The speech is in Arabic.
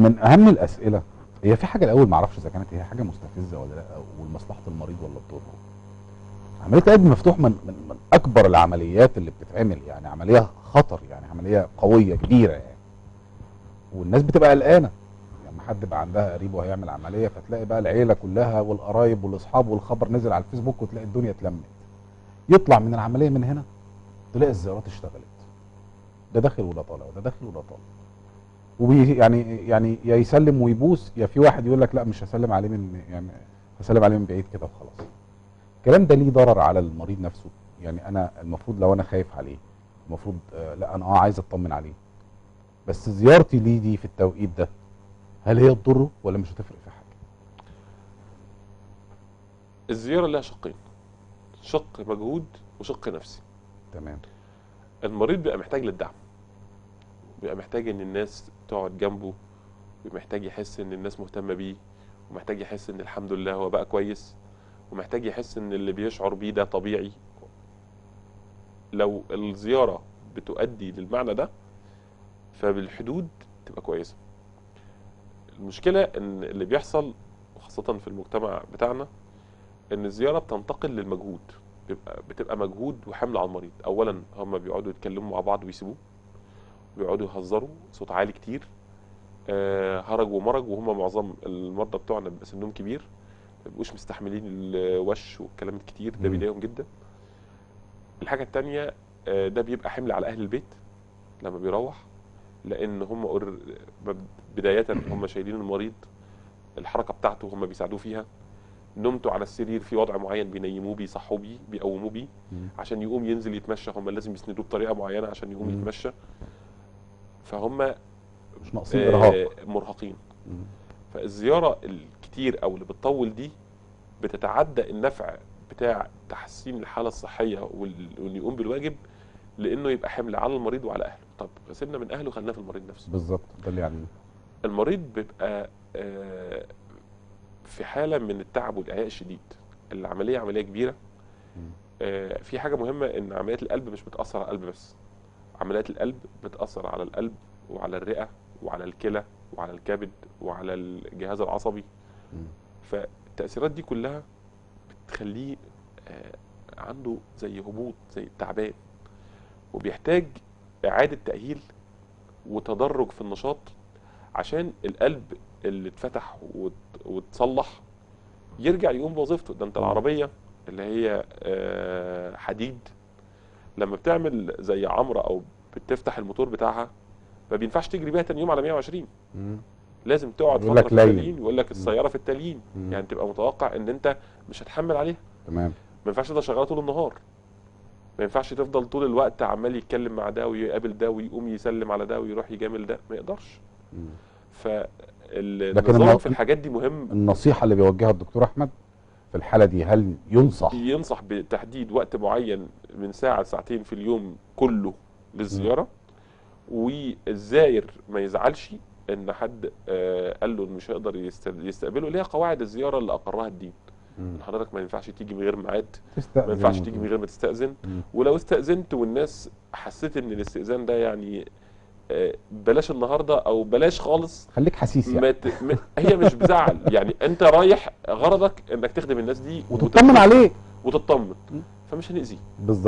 من اهم الاسئله هي في حاجه الاول ما اعرفش اذا كانت هي حاجه مستفزه ولا لا، ولمصلحه المريض ولا تضره. عمليه القلب مفتوح من اكبر العمليات اللي بتتعمل، يعني عمليه خطر، يعني عمليه قويه كبيره يعني. والناس بتبقى قلقانه لما حد بقى عندها قريب وهيعمل عمليه، فتلاقي بقى العيله كلها والقرايب والاصحاب والخبر نزل على الفيسبوك وتلاقي الدنيا اتلمت. يطلع من العمليه من هنا تلاقي الزيارات اشتغلت، ده داخل وده طالع وده داخل وده طالع. يعني يا يسلم ويبوس، يا في واحد يقول لك لا مش هسلم عليه من يعني هسلم عليه من بعيد كده وخلاص. الكلام ده ليه ضرر على المريض نفسه؟ يعني انا المفروض لو انا خايف عليه المفروض لا انا عايز اطمن عليه، بس زيارتي ليه دي في التوقيت ده هل هي تضره ولا مش هتفرق في حاجه؟ الزياره لها شقين، شق مجهود وشق نفسي. تمام. المريض بيبقى محتاج للدعم، بيبقى محتاج ان الناس تقعد جنبه، بيبقى محتاج يحس ان الناس مهتمه بيه، ومحتاج يحس ان الحمد لله هو بقى كويس، ومحتاج يحس ان اللي بيشعر بيه ده طبيعي. لو الزياره بتؤدي للمعنى ده فبالحدود تبقى كويسه. المشكله ان اللي بيحصل وخاصه في المجتمع بتاعنا ان الزياره بتنتقل للمجهود، بتبقى مجهود وحمل على المريض. اولا هم بيقعدوا يتكلموا مع بعض ويسيبوه، بيقعدوا يهزروا صوت عالي كتير، هرج ومرج، وهم معظم المرضى بتوعنا بيبقى سنهم كبير، ما بيبقوش مستحملين الوش والكلام الكتير ده، بيضايقهم جدا. الحاجه الثانيه ده بيبقى حمل على اهل البيت لما بيروح، لان هم بدايه هم شايلين المريض، الحركه بتاعته هم بيساعدوه فيها، نومته على السرير في وضع معين بينيموه بيصحوه بيه بيقوموه بيه، عشان يقوم ينزل يتمشى هم لازم يسندوه بطريقه معينه عشان يقوم يتمشى. فهم مش ناقصين ارهاق، مرهقين. فالزياره الكتير او اللي بتطول دي بتتعدى النفع بتاع تحسين الحاله الصحيه وانه يقوم بالواجب، لانه يبقى حمل على المريض وعلى اهله. طب سيبنا من اهله وخلينا في المريض نفسه. بالظبط ده اللي يعني المريض بيبقى في حاله من التعب والاعياء الشديد. العمليه عمليه كبيره. في حاجه مهمه، ان عمليات القلب مش بتاثر على القلب بس، عمليات القلب بتاثر على القلب وعلى الرئه وعلى الكلى وعلى الكبد وعلى الجهاز العصبي. فالتاثيرات دي كلها بتخليه عنده زي هبوط، زي تعبان، وبيحتاج اعاده تاهيل وتدرج في النشاط عشان القلب اللي اتفتح واتصلح يرجع يقوم بوظيفته. ده انت العربيه اللي هي حديد لما بتعمل زي عمره او بتفتح الموتور بتاعها ما بينفعش تجري بيها تاني يوم على 120، لازم تقعد فتره في التاليين، يقول لك السياره في التاليين، يعني تبقى متوقع ان انت مش هتحمل عليها. تمام. ما ينفعش تفضل شغال طول النهار، ما ينفعش تفضل طول الوقت عمال يتكلم مع ده ويقابل ده ويقوم يسلم على ده ويروح يجامل ده، ما يقدرش. فالنظام في الحاجات دي مهم. النصيحه اللي بيوجهها الدكتور احمد في الحاله دي، هل ينصح بتحديد وقت معين من ساعه لساعتين في اليوم كله للزياره، والزائر ما يزعلش ان حد قال له انه مش هيقدر يستقبله، اللي هي قواعد الزياره اللي اقرها الدين. حضرتك ما ينفعش تيجي من غير ميعاد، ما ينفعش تيجي من غير ما تستأذن، ولو استأذنت والناس حسيت ان الاستئذان ده يعني بلاش النهارده او بلاش خالص، خليك حسيس يعني. هي مش بزعل، يعني انت رايح غرضك انك تخدم الناس دي وتطمن عليه وتطمن، فمش هنأذيه بالظبط.